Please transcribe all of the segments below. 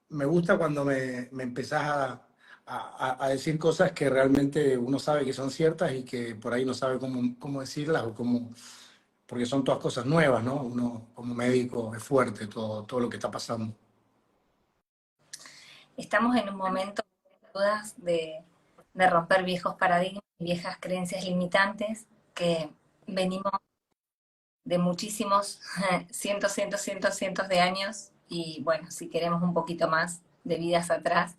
me gusta cuando me empezás a decir cosas que realmente uno sabe que son ciertas y que por ahí no sabe cómo decirlas o cómo, porque son todas cosas nuevas, ¿no? Uno como médico es fuerte todo lo que está pasando. Estamos en un momento de dudas de romper viejos paradigmas, viejas creencias limitantes que venimos de muchísimos cientos de años y bueno, si queremos un poquito más de vidas atrás,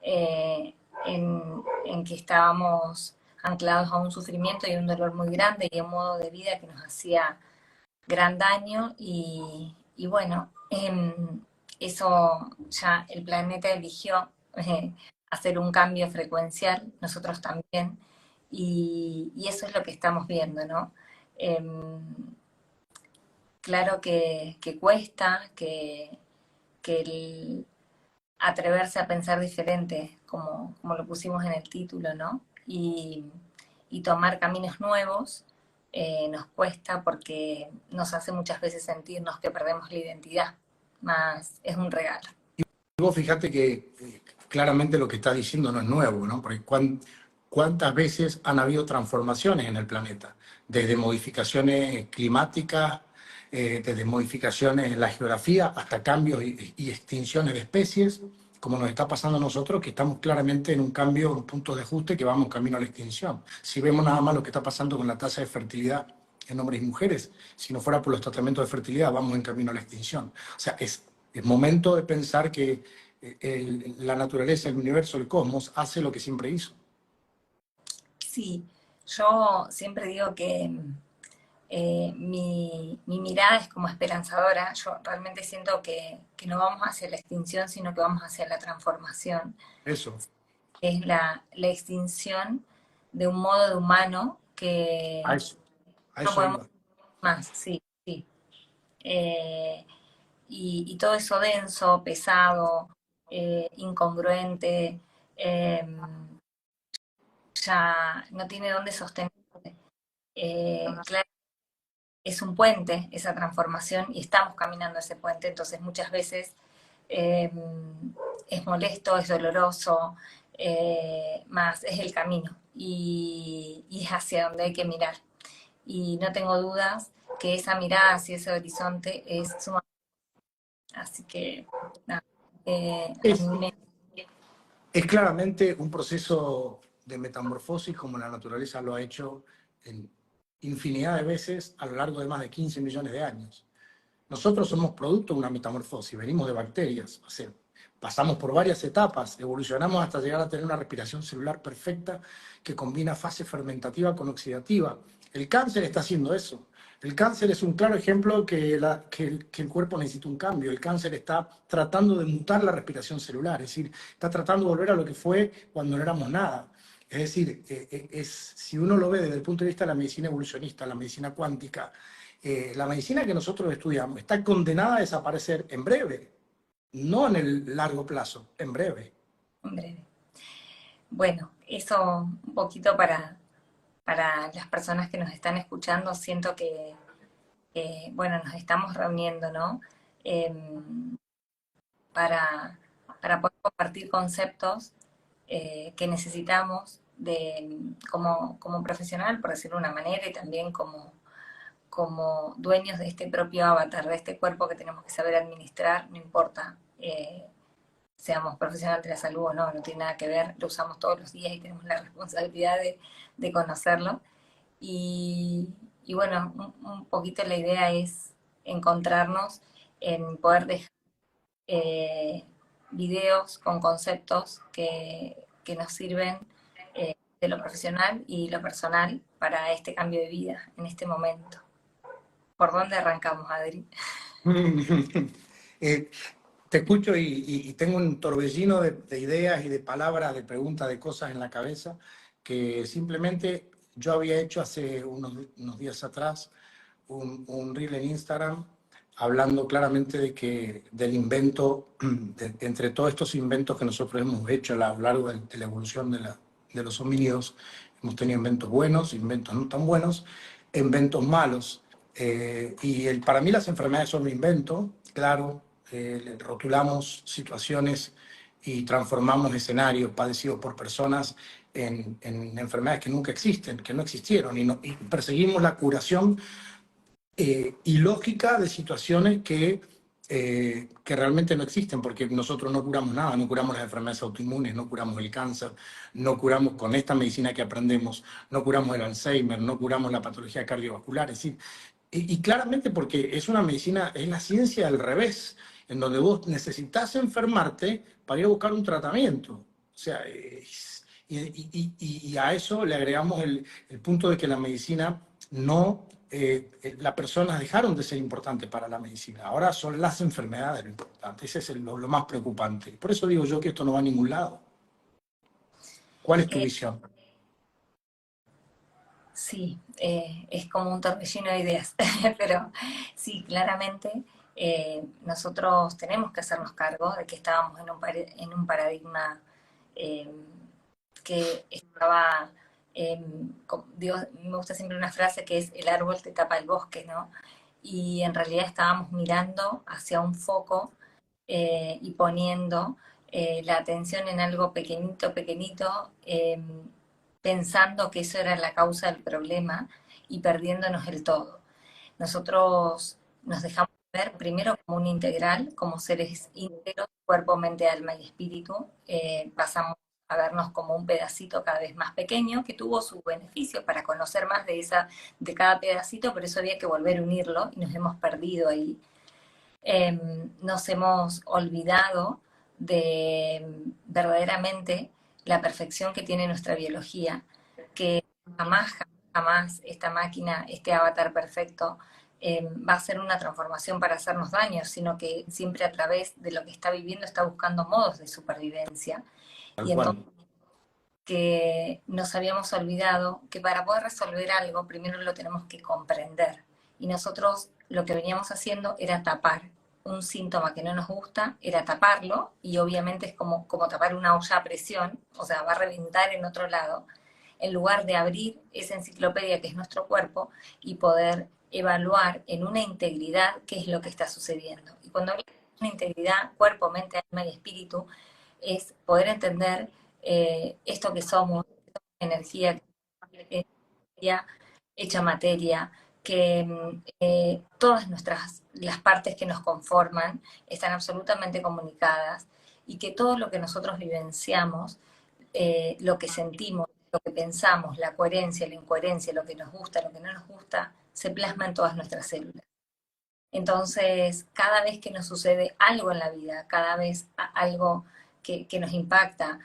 eh, en que estábamos anclados a un sufrimiento y un dolor muy grande y a un modo de vida que nos hacía gran daño y bueno, eso ya el planeta eligió hacer un cambio frecuencial, nosotros también, y eso es lo que estamos viendo, ¿no? Claro que cuesta, que el atreverse a pensar diferente, como lo pusimos en el título, ¿no? Y tomar caminos nuevos nos cuesta porque nos hace muchas veces sentirnos que perdemos la identidad, más es un regalo. Y vos fíjate que claramente lo que está diciendo no es nuevo, ¿no? Porque cuántas veces han habido transformaciones en el planeta, desde modificaciones climáticas, desde modificaciones en la geografía, hasta cambios y extinciones de especies, como nos está pasando a nosotros, que estamos claramente en un cambio, un punto de ajuste que vamos camino a la extinción. Si vemos nada más lo que está pasando con la tasa de fertilidad en hombres y mujeres, si no fuera por los tratamientos de fertilidad, vamos en camino a la extinción. O sea, es momento de pensar que la naturaleza, el universo, el cosmos, hace lo que siempre hizo. Sí, yo siempre digo que mi mirada es como esperanzadora. Yo realmente siento que no vamos hacia la extinción, sino que vamos hacia la transformación. Eso, Es la extinción de un modo de humano a que eso, a no eso podemos iba. más, sí, sí. Eh, y todo eso denso, pesado, incongruente, eh, ya no tiene dónde sostenerse. Claro, es un puente esa transformación y estamos caminando ese puente, entonces muchas veces eh, es molesto, es doloroso, más es el camino y es hacia donde hay que mirar. Y no tengo dudas que esa mirada hacia ese horizonte es sumamente. Así que, nada, a Es, mí me. es claramente un proceso de metamorfosis como la naturaleza lo ha hecho en infinidad de veces a lo largo de más de 15 millones de años. Nosotros somos producto de una metamorfosis, venimos de bacterias, o sea, pasamos por varias etapas, evolucionamos hasta llegar a tener una respiración celular perfecta que combina fase fermentativa con oxidativa. El cáncer está haciendo eso. El cáncer es un claro ejemplo que el cuerpo necesita un cambio. El cáncer está tratando de mutar la respiración celular, es decir, está tratando de volver a lo que fue cuando no éramos nada. Es decir, si uno lo ve desde el punto de vista de la medicina evolucionista, la medicina cuántica, la medicina que nosotros estudiamos está condenada a desaparecer en breve, no en el largo plazo, en breve. En breve. Bueno, eso un poquito para las personas que nos están escuchando, siento que, bueno, nos estamos reuniendo, ¿no? Em, para, para poder compartir conceptos que necesitamos como profesional, por decirlo de una manera, y también como dueños de este propio avatar, de este cuerpo que tenemos que saber administrar, no importa seamos profesionales de la salud o no, no tiene nada que ver, lo usamos todos los días y tenemos la responsabilidad de conocerlo. Y, y bueno, un poquito la idea es encontrarnos en poder dejar eh, videos con conceptos que nos sirven de lo profesional y lo personal para este cambio de vida en este momento. ¿Por dónde arrancamos, Adri? Eh, te escucho y tengo un torbellino de ideas y de palabras, de preguntas, de cosas en la cabeza que simplemente yo había hecho hace unos días atrás un reel en Instagram hablando claramente del invento, entre todos estos inventos que nosotros hemos hecho a lo largo de la evolución de los homínidos, hemos tenido inventos buenos, inventos no tan buenos, inventos malos. Para mí las enfermedades son un invento, claro, rotulamos situaciones y transformamos escenarios padecidos por personas en enfermedades que nunca existen, que no existieron, y perseguimos la curación ilógica de situaciones que realmente no existen, porque nosotros no curamos nada, no curamos las enfermedades autoinmunes, no curamos el cáncer, no curamos con esta medicina que aprendemos, no curamos el Alzheimer, no curamos la patología cardiovascular, es decir, y claramente porque es una medicina, es la ciencia al revés, en donde vos necesitas enfermarte para ir a buscar un tratamiento. O sea, y a eso le agregamos el punto de que la medicina no, las personas dejaron de ser importantes para la medicina. Ahora son las enfermedades lo importante. Ese es lo más preocupante. Por eso digo yo que esto no va a ningún lado. ¿Cuál es tu visión? Sí, es como un torbellino de ideas, pero sí, claramente nosotros tenemos que hacernos cargo de que estábamos en un paradigma eh, que estaba, digo, me gusta siempre una frase que es el árbol te tapa el bosque, ¿no? Y en realidad estábamos mirando hacia un foco y poniendo la atención en algo pequeñito, pequeñito, pensando que eso era la causa del problema y perdiéndonos el todo. Nosotros nos dejamos ver primero como un integral, como seres íntegros, cuerpo, mente, alma y espíritu. Pasamos a vernos como un pedacito cada vez más pequeño, que tuvo su beneficio para conocer más de cada pedacito, pero eso había que volver a unirlo y nos hemos perdido ahí. Nos hemos olvidado de verdaderamente la perfección que tiene nuestra biología, que jamás, jamás esta máquina, este avatar perfecto, va a ser una transformación para hacernos daño, sino que siempre a través de lo que está viviendo está buscando modos de supervivencia. Tal Y entonces cual. que nos habíamos olvidado que para poder resolver algo primero lo tenemos que comprender. Y nosotros lo que veníamos haciendo era tapar un síntoma que no nos gusta, era taparlo, y obviamente es como tapar una olla a presión, o sea, va a reventar en otro lado, en lugar de abrir esa enciclopedia que es nuestro cuerpo y poder evaluar en una integridad qué es lo que está sucediendo. Y cuando hablamos de una integridad, cuerpo, mente, alma y espíritu, es poder entender esto que somos, energía, energía hecha materia, que todas las partes que nos conforman están absolutamente comunicadas y que todo lo que nosotros vivenciamos, lo que sentimos, lo que pensamos, la coherencia, la incoherencia, lo que nos gusta, lo que no nos gusta, se plasma en todas nuestras células. Entonces, cada vez que nos sucede algo en la vida, cada vez algo que nos impacta,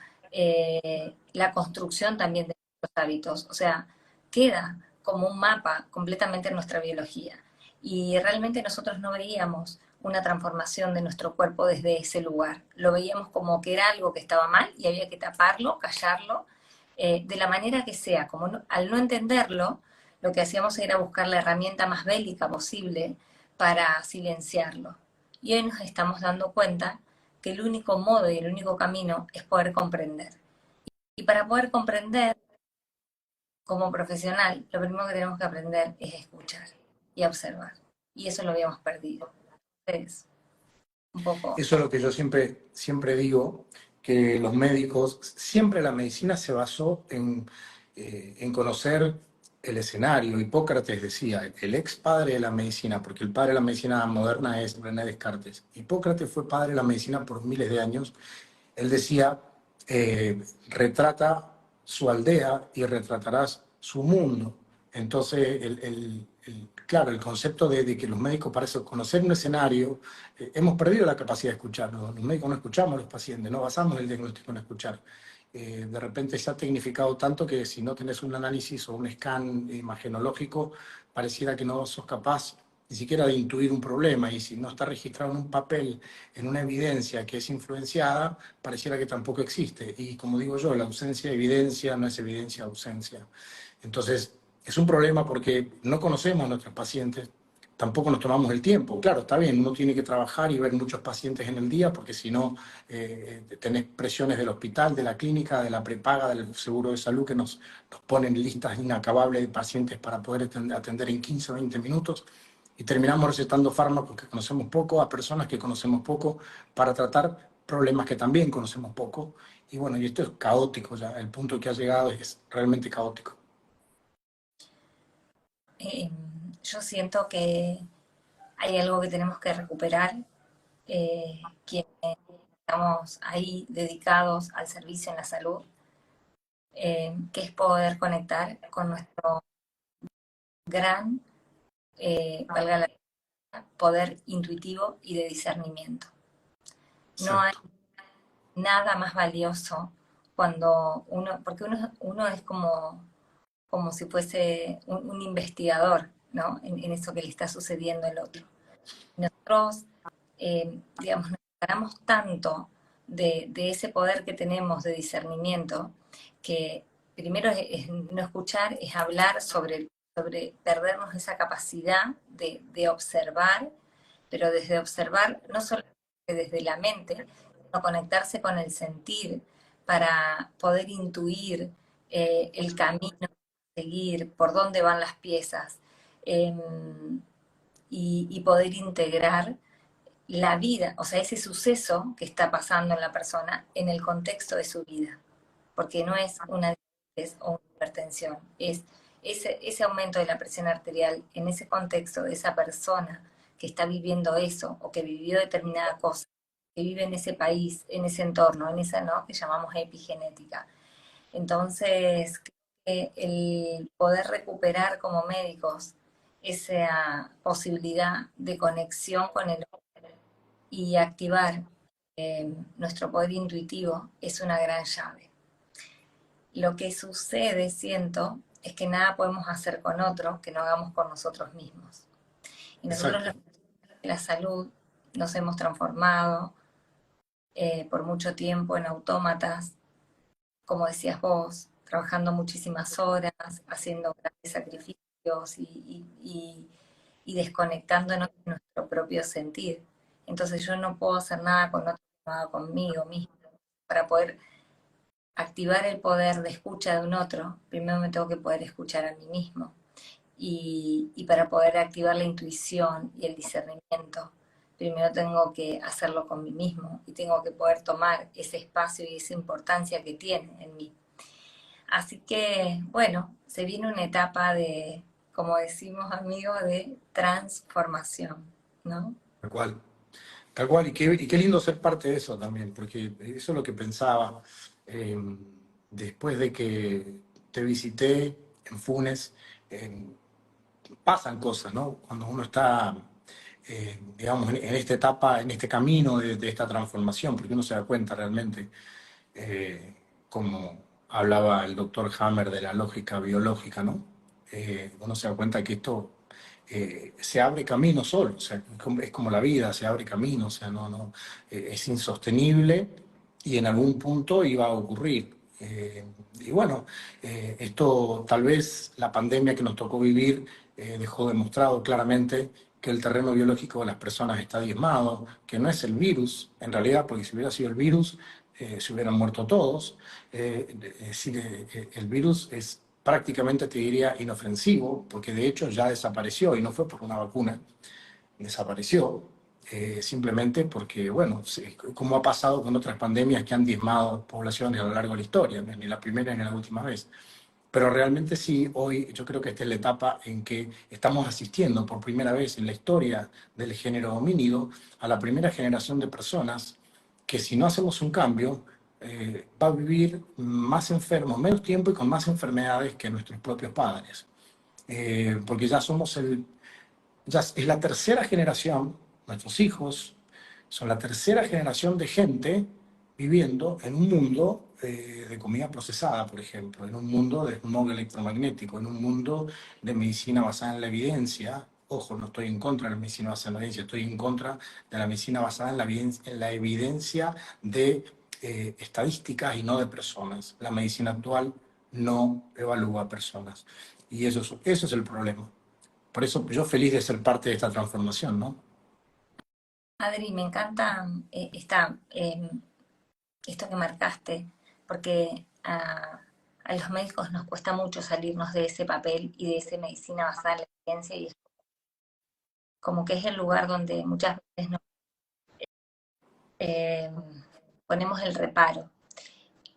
la construcción también de nuestros hábitos, o sea, queda como un mapa completamente en nuestra biología. Y realmente nosotros no veíamos una transformación de nuestro cuerpo desde ese lugar. Lo veíamos como que era algo que estaba mal y había que taparlo, callarlo, de la manera que sea. Como al no entenderlo, lo que hacíamos era buscar la herramienta más bélica posible para silenciarlo. Y hoy nos estamos dando cuenta que el único modo y el único camino es poder comprender. Y para poder comprender, como profesional, lo primero que tenemos que aprender es escuchar y observar. Y eso lo habíamos perdido. Entonces, un poco. Eso es lo que yo siempre digo, que los médicos, siempre la medicina se basó en conocer el escenario. Hipócrates decía, el ex padre de la medicina, porque el padre de la medicina moderna es René Descartes. Hipócrates fue padre de la medicina por miles de años. Él decía, retrata su aldea y retratarás su mundo. Entonces, claro, el concepto de que los médicos, para eso, conocer un escenario, hemos perdido la capacidad de escucharlo. Los médicos no escuchamos a los pacientes, no basamos el diagnóstico en escuchar. De repente se ha tecnificado tanto que si no tenés un análisis o un scan imagenológico, pareciera que no sos capaz ni siquiera de intuir un problema, y si no está registrado en un papel, en una evidencia que es influenciada, pareciera que tampoco existe. Y como digo yo, la ausencia de evidencia no es evidencia de ausencia. Entonces, es un problema porque no conocemos a nuestros pacientes, tampoco nos tomamos el tiempo. Claro, está bien, uno tiene que trabajar y ver muchos pacientes en el día, porque si no, tenés presiones del hospital, de la clínica, de la prepaga, del seguro de salud, que nos ponen listas inacabables de pacientes para poder atender en 15 o 20 minutos. y terminamos recetando fármacos que conocemos poco a personas que conocemos poco para tratar problemas que también conocemos poco. Y bueno, y esto es caótico ya, el punto que ha llegado es realmente caótico. Eh, yo siento que hay algo que tenemos que recuperar, quienes estamos ahí dedicados al servicio en la salud, que es poder conectar con nuestro gran, valga la poder intuitivo y de discernimiento. No hay Exacto. nada más valioso cuando uno, porque uno es como si fuese un investigador, ¿no? En eso que le está sucediendo al otro. Nosotros, digamos, nos separamos tanto de ese poder que tenemos de discernimiento, que primero es no escuchar, es hablar sobre perdernos esa capacidad de observar, pero desde observar no solo desde la mente, sino conectarse con el sentir para poder intuir el camino a seguir, por dónde van las piezas, eh, y poder integrar la vida, o sea, ese suceso que está pasando en la persona en el contexto de su vida, porque no es una diabetes o una hipertensión, es ese aumento de la presión arterial en ese contexto de esa persona que está viviendo eso o que vivió determinada cosa, que vive en ese país, en ese entorno, en esa, ¿no?, que llamamos epigenética. Entonces, el poder recuperar como médicos esa posibilidad de conexión con el otro y activar nuestro poder intuitivo es una gran llave. Lo que sucede, siento, es que nada podemos hacer con otro que no hagamos con nosotros mismos. Y nosotros, Exacto. la salud, nos hemos transformado por mucho tiempo en autómatas, como decías vos, trabajando muchísimas horas, haciendo grandes sacrificios y desconectándonos de nuestro propio sentir. Entonces yo no puedo hacer nada con otro que no haga conmigo mismo. Para poder activar el poder de escucha de un otro, primero me tengo que poder escuchar a mí mismo. Y para poder activar la intuición y el discernimiento, primero tengo que hacerlo con mí mismo y tengo que poder tomar ese espacio y esa importancia que tiene en mí. Así que, bueno, se viene una etapa de, como decimos amigos, de transformación, ¿no? Tal cual. Tal cual, y qué lindo ser parte de eso también, porque eso es lo que pensaba. eh, Después de que te visité en Funes, eh, pasan cosas, ¿no? Cuando uno está, digamos, en esta etapa, en este camino de esta transformación, porque uno se da cuenta realmente, como hablaba el doctor Hammer de la lógica biológica, ¿no? Uno se da cuenta que esto se abre camino solo, o sea, es como la vida, se abre camino, o sea, es insostenible y en algún punto iba a ocurrir. Y bueno, esto tal vez la pandemia que nos tocó vivir dejó demostrado claramente que el terreno biológico de las personas está diezmado, que no es el virus, en realidad, porque si hubiera sido el virus, se hubieran muerto todos. Es decir, el virus es prácticamente, te diría, inofensivo, porque de hecho ya desapareció y no fue por una vacuna, desapareció. Simplemente porque, bueno, como ha pasado con otras pandemias que han diezmado poblaciones a lo largo de la historia, ni la primera ni la última vez. Pero realmente sí, hoy yo creo que esta es la etapa en que estamos asistiendo por primera vez en la historia del género homínido a la primera generación de personas que si no hacemos un cambio, va a vivir más enfermos, menos tiempo y con más enfermedades que nuestros propios padres. Porque ya somos ya es la tercera generación, nuestros hijos son la tercera generación de gente viviendo en un mundo de comida procesada, por ejemplo, en un mundo de smog electromagnético, en un mundo de medicina basada en la evidencia. Ojo, no estoy en contra de la medicina basada en la evidencia, estoy en contra de la medicina basada en la evidencia de estadísticas y no de personas. La medicina actual no evalúa personas. Y eso es el problema. Por eso yo feliz de ser parte de esta transformación, ¿no? Adri, me encanta esto que marcaste, porque a los médicos nos cuesta mucho salirnos de ese papel y de esa medicina basada en la ciencia y como que es el lugar donde muchas veces no, eh, ponemos el reparo.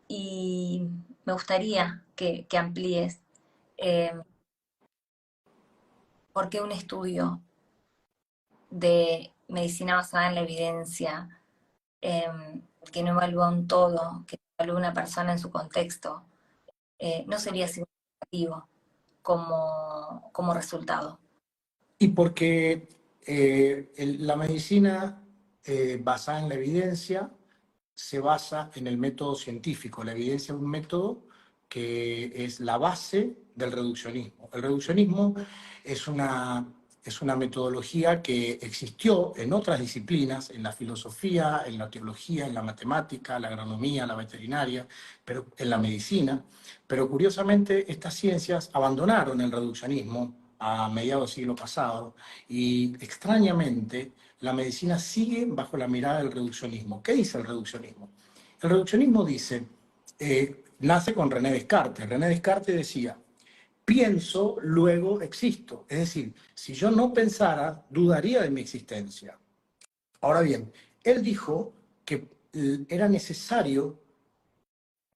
Y me gustaría que amplíes eh, por qué un estudio de medicina basada en la evidencia, que no evalúa un todo, que evalúa una persona en su contexto, no sería significativo como resultado. Y porque la medicina basada en la evidencia se basa en el método científico. La evidencia es un método que es la base del reduccionismo. El reduccionismo es es una metodología que existió en otras disciplinas, en la filosofía, en la teología, en la matemática, la agronomía, la veterinaria, pero en la medicina. Pero curiosamente estas ciencias abandonaron el reduccionismo a mediados del siglo pasado y extrañamente la medicina sigue bajo la mirada del reduccionismo. ¿Qué dice el reduccionismo? El reduccionismo dice, nace con René Descartes. René Descartes decía, pienso, luego existo. Es decir, si yo no pensara, dudaría de mi existencia. Ahora bien, él dijo que era necesario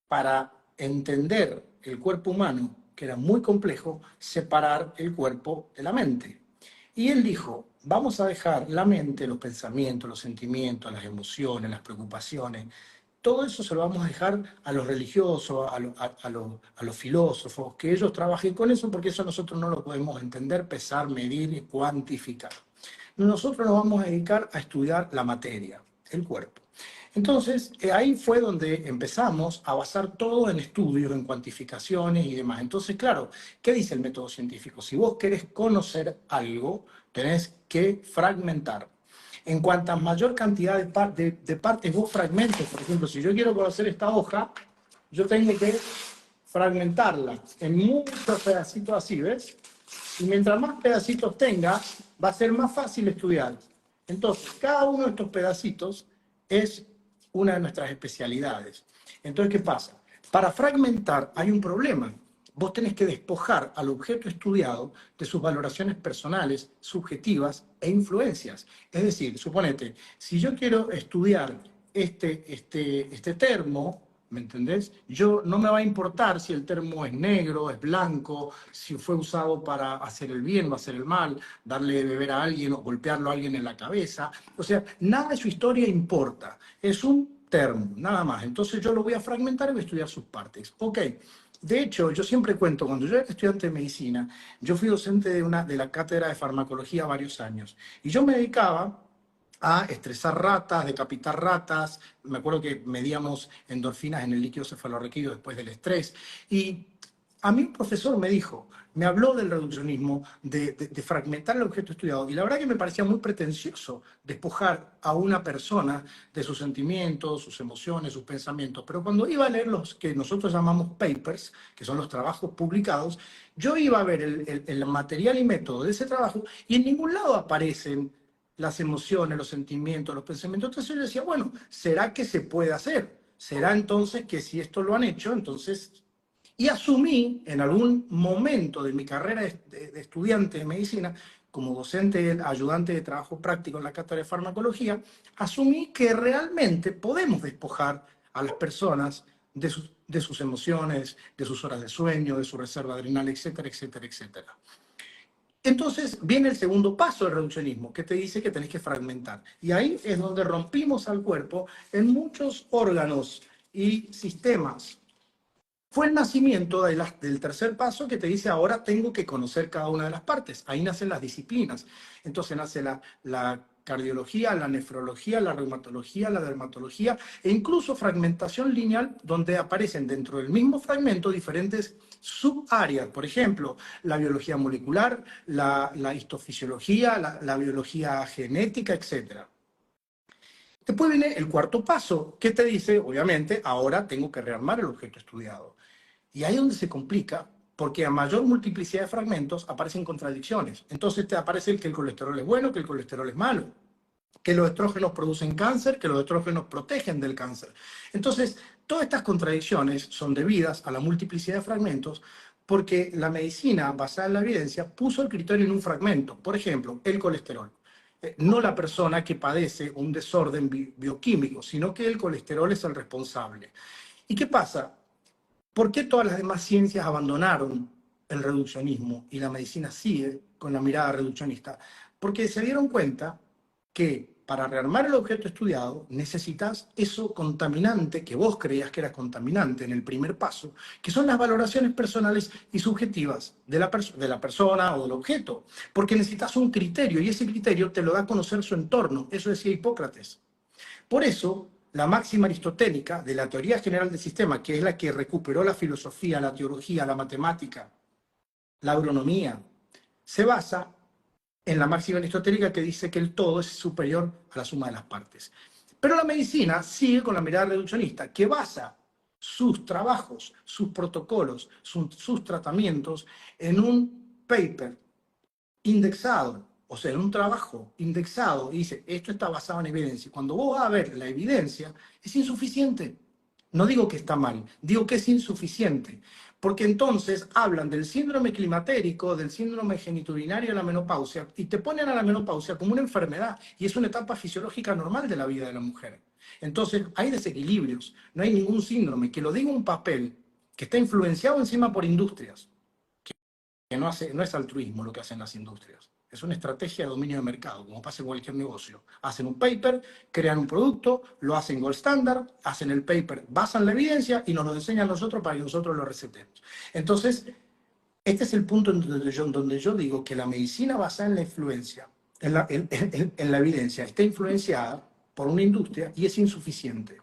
para entender el cuerpo humano, que era muy complejo, separar el cuerpo de la mente. Y él dijo, vamos a dejar la mente, los pensamientos, los sentimientos, las emociones, las preocupaciones, todo eso se lo vamos a dejar a los religiosos, a los filósofos, que ellos trabajen con eso, porque eso nosotros no lo podemos entender, pesar, medir y cuantificar. Nosotros nos vamos a dedicar a estudiar la materia, el cuerpo. Entonces, ahí fue donde empezamos a basar todo en estudios, en cuantificaciones y demás. Entonces, claro, ¿qué dice el método científico? Si vos querés conocer algo, tenés que fragmentar. En cuantas mayor cantidad de partes vos fragmentes, por ejemplo, si yo quiero conocer esta hoja, yo tengo que fragmentarla en muchos pedacitos así, ¿ves? Y mientras más pedacitos tenga, va a ser más fácil estudiar. Entonces, cada uno de estos pedacitos es una de nuestras especialidades. Entonces, ¿qué pasa? Para fragmentar hay un problema. Vos tenés que despojar al objeto estudiado de sus valoraciones personales, subjetivas e influencias. Es decir, suponete, si yo quiero estudiar este termo, ¿me entendés? Yo no me va a importar si el termo es negro, es blanco, si fue usado para hacer el bien o hacer el mal, darle de beber a alguien o golpearlo a alguien en la cabeza. O sea, nada de su historia importa. Es un termo, nada más. Entonces yo lo voy a fragmentar y voy a estudiar sus partes. Ok. De hecho, yo siempre cuento, cuando yo era estudiante de medicina, yo fui docente de la cátedra de farmacología varios años. Y yo me dedicaba a estresar ratas, decapitar ratas. Me acuerdo que medíamos endorfinas en el líquido cefalorraquídeo después del estrés. Y a mí un profesor me dijo, me habló del reduccionismo, de fragmentar el objeto estudiado. Y la verdad que me parecía muy pretencioso despojar a una persona de sus sentimientos, sus emociones, sus pensamientos. Pero cuando iba a leer los que nosotros llamamos papers, que son los trabajos publicados, yo iba a ver el material y método de ese trabajo y en ningún lado aparecen las emociones, los sentimientos, los pensamientos. Entonces yo decía, bueno, ¿será que se puede hacer? ¿Será entonces que si esto lo han hecho, entonces... Y asumí en algún momento de mi carrera de estudiante de medicina, como docente ayudante de trabajo práctico en la cátedra de farmacología, asumí que realmente podemos despojar a las personas de sus emociones, de sus horas de sueño, de su reserva adrenal, etcétera, etcétera, etcétera. Entonces viene el segundo paso del reduccionismo, que te dice que tenés que fragmentar. Y ahí es donde rompimos al cuerpo en muchos órganos y sistemas. Fue el nacimiento del tercer paso que te dice ahora tengo que conocer cada una de las partes. Ahí nacen las disciplinas. Entonces nace la cardiología, la nefrología, la reumatología, la dermatología e incluso fragmentación lineal donde aparecen dentro del mismo fragmento diferentes subáreas. Por ejemplo, la biología molecular, la histofisiología, la biología genética, etc. Después viene el cuarto paso, que te dice, obviamente, ahora tengo que rearmar el objeto estudiado. Y ahí es donde se complica, porque a mayor multiplicidad de fragmentos aparecen contradicciones. Entonces te aparece que el colesterol es bueno, que el colesterol es malo, que los estrógenos producen cáncer, que los estrógenos protegen del cáncer. Entonces, todas estas contradicciones son debidas a la multiplicidad de fragmentos porque la medicina basada en la evidencia puso el criterio en un fragmento. Por ejemplo, el colesterol. no la persona que padece un desorden bioquímico, sino que el colesterol es el responsable. ¿Y qué pasa? ¿Por qué todas las demás ciencias abandonaron el reduccionismo y la medicina sigue con la mirada reduccionista? Porque se dieron cuenta que para rearmar el objeto estudiado necesitas eso contaminante que vos creías que era contaminante en el primer paso, que son las valoraciones personales y subjetivas de la persona o del objeto. Porque necesitas un criterio y ese criterio te lo da a conocer su entorno. Eso decía Hipócrates. Por eso, la máxima aristotélica de la teoría general del sistema, que es la que recuperó la filosofía, la teología, la matemática, la agronomía, se basa en la máxima aristotélica que dice que el todo es superior a la suma de las partes. Pero la medicina sigue con la mirada reduccionista, que basa sus trabajos, sus protocolos, sus tratamientos en un paper indexado, o sea, en un trabajo indexado, y dice, esto está basado en evidencia. Cuando vos vas a ver la evidencia, es insuficiente. No digo que está mal, digo que es insuficiente. Porque entonces hablan del síndrome climatérico, del síndrome genitourinario de la menopausia, y te ponen a la menopausia como una enfermedad, y es una etapa fisiológica normal de la vida de la mujer. Entonces, hay desequilibrios, no hay ningún síndrome. Que lo diga un papel que está influenciado encima por industrias, que no es altruismo lo que hacen las industrias. Es una estrategia de dominio de mercado, como pasa en cualquier negocio. Hacen un paper, crean un producto, lo hacen gold standard, hacen el paper, basan la evidencia y nos lo enseñan a nosotros para que nosotros lo recetemos. Entonces, este es el punto en donde yo digo que la medicina basada en la influencia, en la evidencia, está influenciada por una industria y es insuficiente.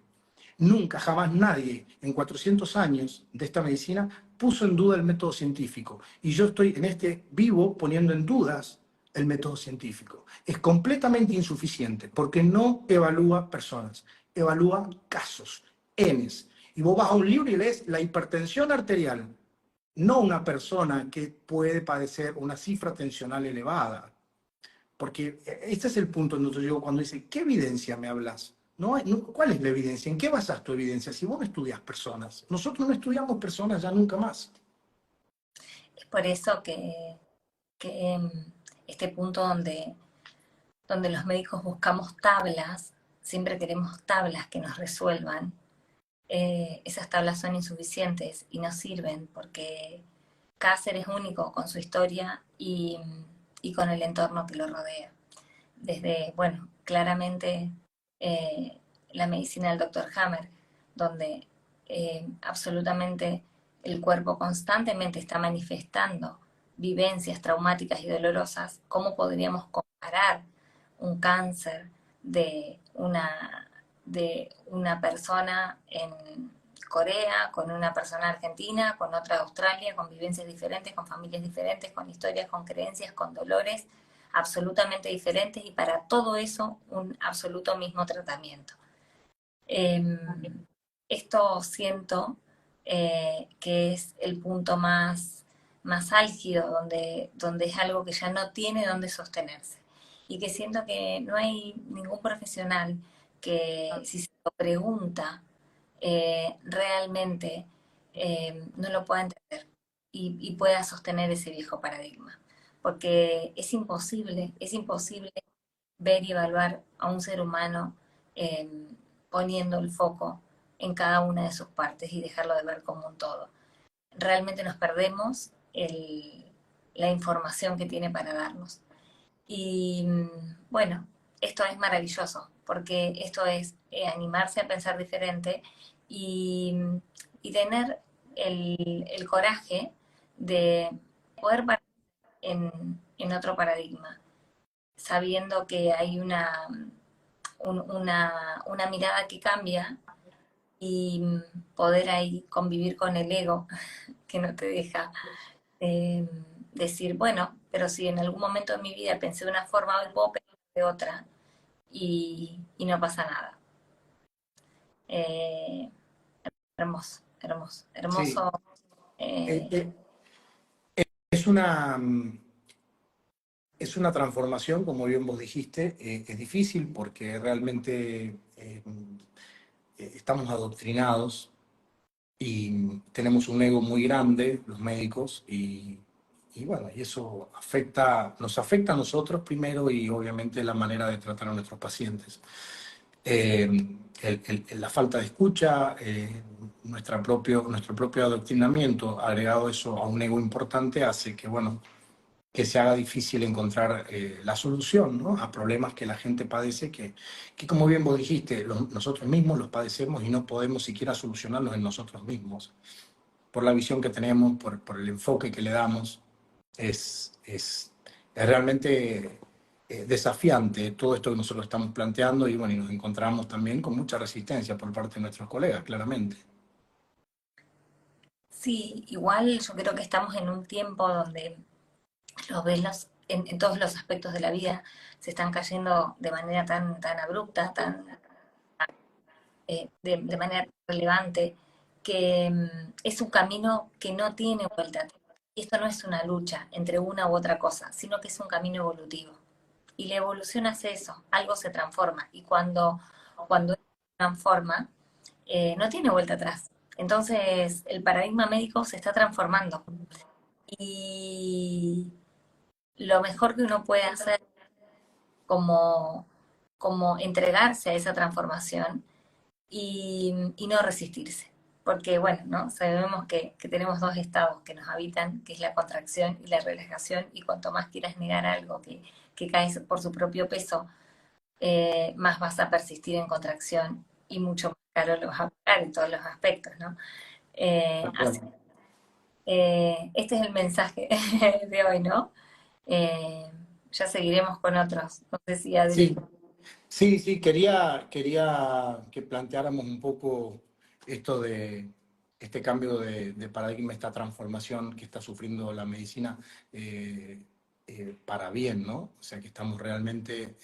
Nunca, jamás nadie en 400 años de esta medicina puso en duda el método científico. Y yo estoy en este vivo poniendo en dudas el método científico. Es completamente insuficiente porque no evalúa personas, evalúa casos, Ns. Y vos vas a un libro y lees la hipertensión arterial, no una persona que puede padecer una cifra tensional elevada. Porque este es el punto en donde yo digo cuando dice, ¿qué evidencia me hablas? ¿Cuál es la evidencia? ¿En qué basas tu evidencia? Si vos no estudias personas. Nosotros no estudiamos personas ya nunca más. Es por eso que este punto donde los médicos buscamos tablas, siempre queremos tablas que nos resuelvan, esas tablas son insuficientes y no sirven porque cada ser es único con su historia y con el entorno que lo rodea. Desde, bueno, claramente la medicina del doctor Hammer, donde absolutamente el cuerpo constantemente está manifestando vivencias traumáticas y dolorosas, ¿cómo podríamos comparar un cáncer de una persona en Corea, con una persona argentina, con otra de Australia, con vivencias diferentes, con familias diferentes, con historias, con creencias, con dolores absolutamente diferentes y para todo eso un absoluto mismo tratamiento? Esto siento que es el punto más álgido, donde es algo que ya no tiene dónde sostenerse. Y que siento que no hay ningún profesional que, si se lo pregunta, realmente no lo pueda entender y pueda sostener ese viejo paradigma. Porque es imposible ver y evaluar a un ser humano eh, poniendo el foco en cada una de sus partes y dejarlo de ver como un todo. Realmente nos perdemos la información que tiene para darnos. Y bueno, esto es maravilloso, porque esto es animarse a pensar diferente y, y tener el coraje de poder parar en otro paradigma, sabiendo que hay una mirada que cambia y poder ahí convivir con el ego que no te deja eh, decir, bueno, pero si en algún momento de mi vida pensé de una forma, hoy puedo pensar de otra y no pasa nada. Eh, hermoso, hermoso, Sí, hermoso. eh, eh, eh, es una, es una transformación, como bien vos dijiste, es difícil porque realmente estamos adoctrinados y tenemos un ego muy grande, los médicos, y y bueno, y eso nos afecta a nosotros primero y obviamente la manera de tratar a nuestros pacientes. La falta de escucha, nuestro propio adoctrinamiento, agregado eso a un ego importante, hace que, bueno, que se haga difícil encontrar la solución, ¿no? A problemas que la gente padece, que como bien vos dijiste, nosotros mismos los padecemos y no podemos siquiera solucionarlos en nosotros mismos. Por la visión que tenemos, por el enfoque que le damos, es realmente desafiante todo esto que nosotros estamos planteando y bueno, y nos encontramos también con mucha resistencia por parte de nuestros colegas, claramente. Sí, igual yo creo que estamos en un tiempo donde los velos en todos los aspectos de la vida se están cayendo de manera tan abrupta, de manera relevante, que es un camino que no tiene vuelta atrás. Y esto no es una lucha entre una u otra cosa, sino que es un camino evolutivo. Y la evolución hace eso, algo se transforma. Y cuando se transforma, no tiene vuelta atrás. Entonces, el paradigma médico se está transformando. Y lo mejor que uno puede hacer como, como entregarse a esa transformación y no resistirse. Porque, bueno, ¿no? Sabemos que tenemos dos estados que nos habitan, que es la contracción y la relajación, y cuanto más quieras negar algo que cae por su propio peso, más vas a persistir en contracción y mucho más caro lo vas a pagar en todos los aspectos, ¿no? Tal Así cual. este es el mensaje de hoy, ¿no? Eh, ya seguiremos con otros. No sé si Adri. Sí, sí, quería que planteáramos un poco esto de este cambio de paradigma, esta transformación que está sufriendo la medicina eh, para bien, ¿no? O sea, que estamos realmente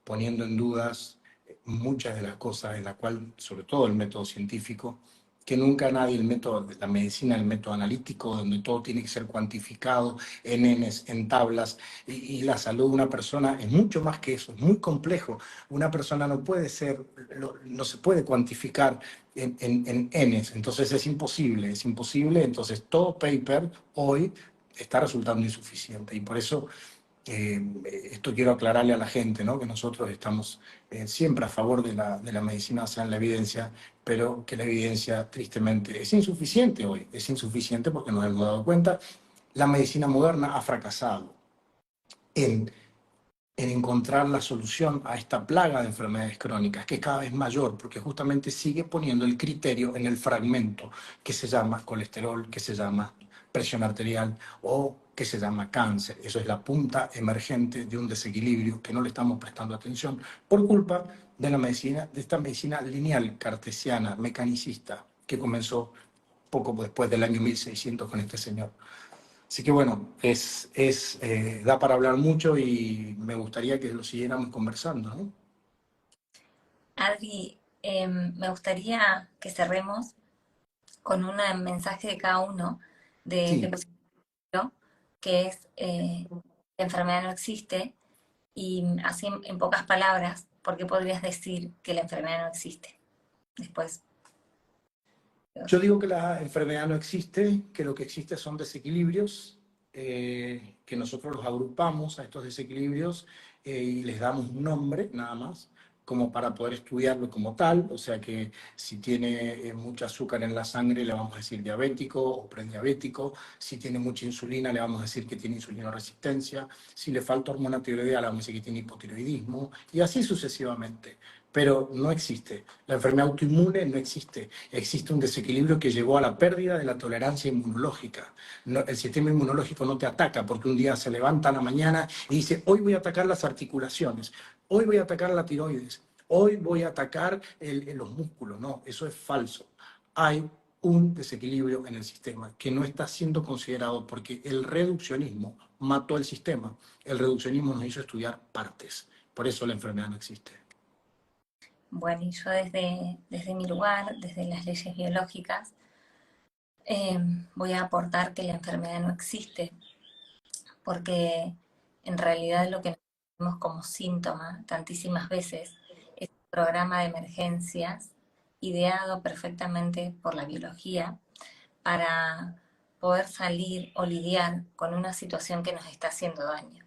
poniendo en dudas muchas de las cosas en la cual, sobre todo el método científico, que nunca nadie, el método de la medicina, el método analítico, donde todo tiene que ser cuantificado en Ns, en tablas, y la salud de una persona es mucho más que eso, es muy complejo. Una persona no puede ser, no se puede cuantificar en Ns, entonces es imposible, entonces todo paper hoy está resultando insuficiente y por eso esto quiero aclararle a la gente, ¿no? Que nosotros estamos siempre a favor de la medicina basada en la evidencia, pero que la evidencia tristemente es insuficiente hoy, es insuficiente porque nos hemos dado cuenta, la medicina moderna ha fracasado en, en encontrar la solución a esta plaga de enfermedades crónicas, que es cada vez mayor, porque justamente sigue poniendo el criterio en el fragmento que se llama colesterol, que se llama presión arterial o que se llama cáncer. Eso es la punta emergente de un desequilibrio que no le estamos prestando atención por culpa de la medicina, de esta medicina lineal, cartesiana, mecanicista, que comenzó poco después del año 1600 con este señor. Así que bueno, da para hablar mucho y me gustaría que lo siguiéramos conversando, ¿no? Adri, me gustaría que cerremos con un mensaje de cada uno de Sí, positivo, que es la enfermedad no existe, y así en pocas palabras, ¿por qué podrías decir que la enfermedad no existe? Después, yo digo que la enfermedad no existe, que lo que existe son desequilibrios, que nosotros los agrupamos a estos desequilibrios y les damos un nombre, nada más, como para poder estudiarlo como tal. O sea que si tiene mucho azúcar en la sangre, le vamos a decir diabético o prediabético. Si tiene mucha insulina, le vamos a decir que tiene insulinoresistencia. Si le falta hormona tiroidea, le vamos a decir que tiene hipotiroidismo. Y así sucesivamente. Pero no existe. La enfermedad autoinmune no existe. Existe un desequilibrio que llevó a la pérdida de la tolerancia inmunológica. No, el sistema inmunológico no te ataca porque un día se levanta a la mañana y dice, hoy voy a atacar las articulaciones, hoy voy a atacar la tiroides, hoy voy a atacar los músculos. No, eso es falso. Hay un desequilibrio en el sistema que no está siendo considerado porque el reduccionismo mató el sistema. El reduccionismo nos hizo estudiar partes. Por eso la enfermedad no existe. bueno, y yo desde mi lugar, desde las leyes biológicas, voy a aportar que la enfermedad no existe, porque en realidad lo que tenemos como síntoma tantísimas veces es un programa de emergencias ideado perfectamente por la biología para poder salir o lidiar con una situación que nos está haciendo daño.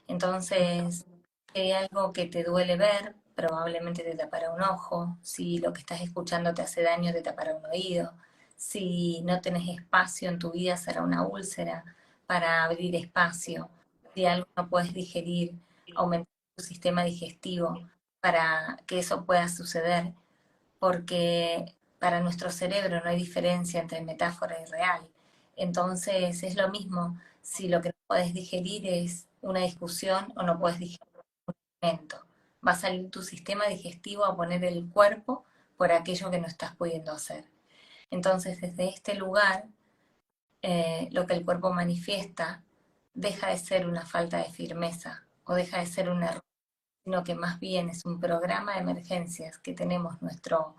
Entonces, si hay algo que te duele ver, probablemente te tapará un ojo. Si lo que estás escuchando te hace daño, te tapará un oído. Si no tenés espacio en tu vida, será una úlcera para abrir espacio. Si algo no puedes digerir, aumentar tu sistema digestivo para que eso pueda suceder, porque para nuestro cerebro no hay diferencia entre metáfora y real. Entonces es lo mismo si lo que no puedes digerir es una discusión o no puedes digerir un alimento. Va a salir tu sistema digestivo a poner el cuerpo por aquello que no estás pudiendo hacer. Entonces desde este lugar, lo que el cuerpo manifiesta deja de ser una falta de firmeza o deja de ser un error, sino que más bien es un programa de emergencias que tenemos nuestro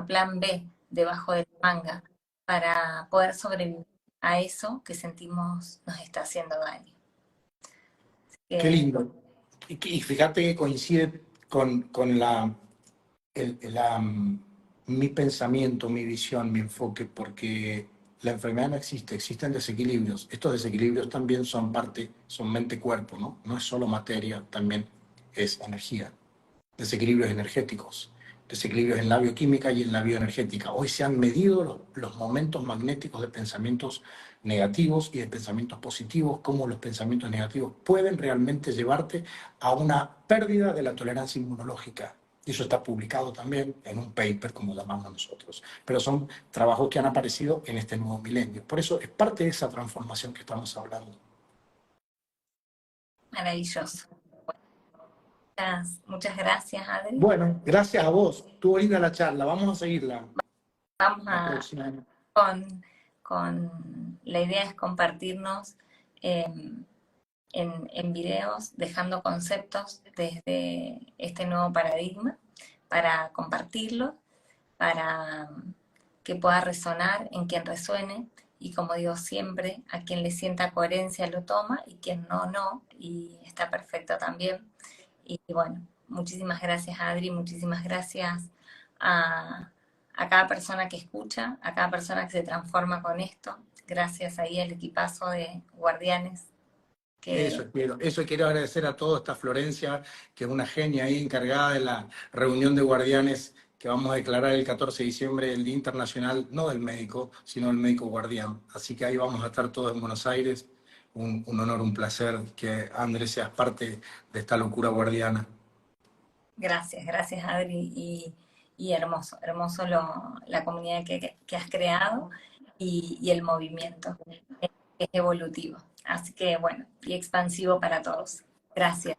plan B debajo de la manga para poder sobrevivir a eso que sentimos nos está haciendo daño. Qué lindo. Y fíjate que coincide con mi pensamiento, mi visión, mi enfoque, porque la enfermedad no existe, existen desequilibrios. Estos desequilibrios también son son mente-cuerpo, ¿no? No es solo materia, también es energía. Desequilibrios energéticos, desequilibrios en la bioquímica y en la bioenergética. Hoy se han medido los momentos magnéticos de pensamientos negativos y de pensamientos positivos, cómo los pensamientos negativos pueden realmente llevarte a una pérdida de la tolerancia inmunológica. Y eso está publicado también en un paper, como llamamos nosotros. Pero son trabajos que han aparecido en este nuevo milenio. Por eso es parte de esa transformación que estamos hablando. Maravilloso. Muchas gracias, Adri. Bueno, gracias a vos. Estuvo linda la charla. Vamos a seguirla. Vamos La próxima. con la idea es compartirnos en videos, dejando conceptos desde este nuevo paradigma para compartirlo, para que pueda resonar en quien resuene, y como digo siempre, a quien le sienta coherencia lo toma, y quien no, no, y está perfecto también. Y bueno, muchísimas gracias, Adri, muchísimas gracias a cada persona que escucha, a cada persona que se transforma con esto. Gracias ahí al equipazo de guardianes. Eso quiero agradecer a todos, esta Florencia, que es una genia ahí encargada de la reunión de guardianes que vamos a declarar el 14 de diciembre, el Día Internacional, no del médico, sino del médico guardián. Así que ahí vamos a estar todos en Buenos Aires. Un honor, un placer que Andrés seas parte de esta locura guardiana. Gracias Adri, y hermoso, hermoso la comunidad que has creado y el movimiento, que es evolutivo. Así que bueno, y expansivo para todos. Gracias.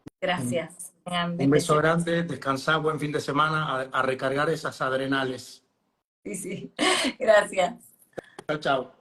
Un beso grande, descansá, buen fin de semana, a recargar esas adrenales. Sí, gracias. Chao, chao.